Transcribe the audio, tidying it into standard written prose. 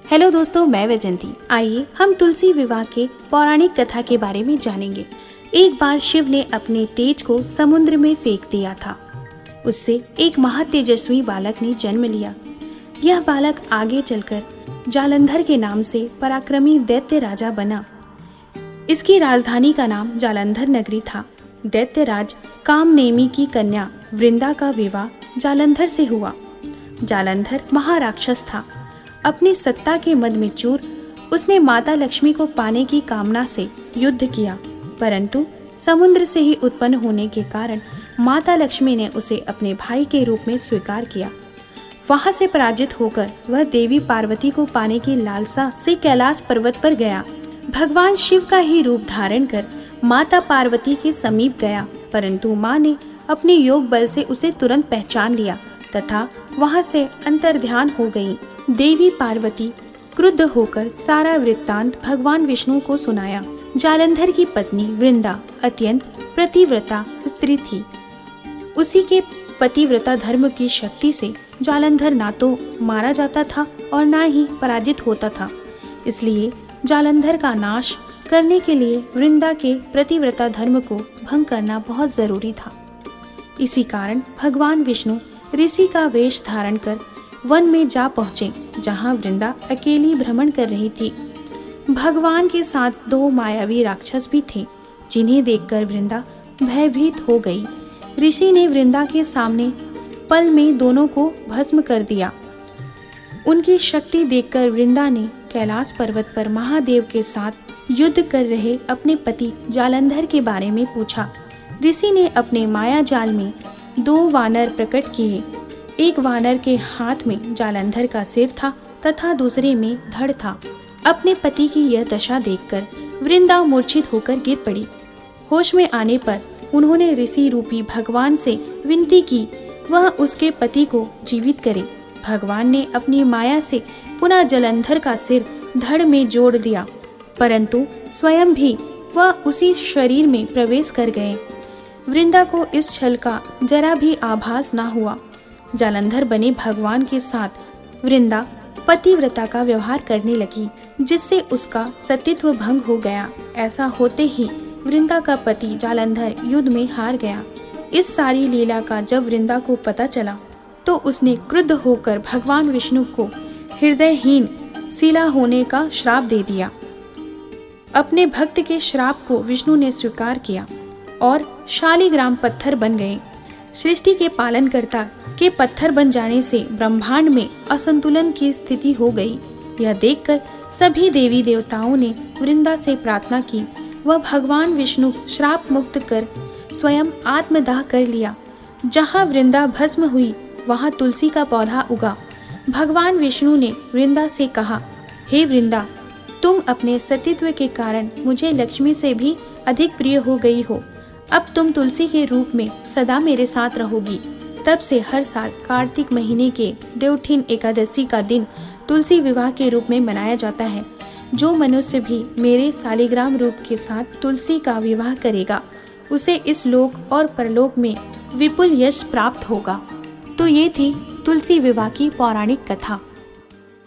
Hello दोस्तों, मैं वैजंती। आइए हम तुलसी विवाह के पौराणिक कथा के बारे में जानेंगे। एक बार शिव ने अपने तेज को समुद्र में फेंक दिया था। उससे एक महातेजस्वी बालक ने जन्म लिया। यह बालक आगे चलकर जालंधर के नाम से पराक्रमी दैत्य राजा बना। इसकी राजधानी का नाम जालंधर नगरी था। दैत्यराज कामनेमी की कन्या वृंदा का विवाह जालंधर से हुआ। जालंधर महाराक्षस था। अपनी सत्ता के मद में चूर उसने माता लक्ष्मी को पाने की कामना से युद्ध किया, परंतु समुद्र से ही उत्पन्न होने के कारण माता लक्ष्मी ने उसे अपने भाई के रूप में स्वीकार किया। वहां से पराजित होकर वह देवी पार्वती को पाने की लालसा से कैलाश पर्वत पर गया। भगवान शिव का ही रूप धारण कर माता पार्वती के समीप गया, परंतु माँ ने अपने योग बल से उसे तुरंत पहचान लिया तथा वहां से अंतर्ध्यान हो गई। देवी पार्वती क्रुद्ध होकर सारा वृत्तांत भगवान विष्णु को सुनाया। जालंधर की पत्नी वृंदा अत्यंत पतिव्रता स्त्री थी। उसी के पतिव्रता धर्म की शक्ति से जालंधर ना तो मारा जाता था और ना ही पराजित होता था। इसलिए जालंधर का नाश करने के लिए वृंदा के पतिव्रता धर्म को भंग करना बहुत जरूरी था। इसी कारण भगवान विष्णु ऋषि का वेश धारण कर वन में जा पहुँचे, जहाँ वृंदा अकेली भ्रमण कर रही थी। भगवान के साथ दो मायावी राक्षस भी थे, जिन्हें देखकर वृंदा भयभीत हो गई। ऋषि ने वृंदा के सामने पल में दोनों को भस्म कर दिया। उनकी शक्ति देखकर वृंदा ने कैलाश पर्वत पर महादेव के साथ युद्ध कर रहे अपने पति जालंधर के बारे में पूछा। ऋषि ने अपने माया जाल में दो वानर प्रकट किए। एक वानर के हाथ में जालंधर का सिर था तथा दूसरे में धड़ था। अपने पति की यह दशा देखकर वृंदा मूर्छित होकर गिर पड़ी। होश में आने पर उन्होंने ऋषि रूपी भगवान से विनती की वह उसके पति को जीवित करे। भगवान ने अपनी माया से पुनः जालंधर का सिर धड़ में जोड़ दिया, परंतु स्वयं भी वह उसी शरीर में प्रवेश कर गए। वृंदा को इस छल का जरा भी आभास न हुआ। जालंधर बने भगवान के साथ वृंदा पतिव्रता का व्यवहार करने लगी, जिससे उसका सतीत्व भंग हो गया। ऐसा होते ही वृंदा का पति जालंधर युद्ध में हार गया। इस सारी लीला का जब वृंदा को पता चला तो उसने क्रुद्ध होकर भगवान विष्णु को हृदयहीन शिला होने का श्राप दे दिया। अपने भक्त के श्राप को विष्णु ने स्वीकार किया और शालिग्राम पत्थर बन गए। सृष्टि के पालनकर्ता के पत्थर बन जाने से ब्रह्मांड में असंतुलन की स्थिति हो गई। यह देखकर सभी देवी देवताओं ने वृंदा से प्रार्थना की। वह भगवान विष्णु श्राप मुक्त कर स्वयं आत्मदाह कर लिया। जहाँ वृंदा भस्म हुई वहाँ तुलसी का पौधा उगा। भगवान विष्णु ने वृंदा से कहा, हे वृंदा, तुम अपने सतीत्व के कारण मुझे लक्ष्मी से भी अधिक प्रिय हो गई हो। अब तुम तुलसी के रूप में सदा मेरे साथ रहोगी। तब से हर साल कार्तिक महीने के देवउठिन एकादशी का दिन तुलसी विवाह के रूप में मनाया जाता है। जो मनुष्य भी मेरे शालिग्राम रूप के साथ तुलसी का विवाह करेगा, उसे इस लोक और परलोक में विपुल यश प्राप्त होगा। तो ये थी तुलसी विवाह की पौराणिक कथा।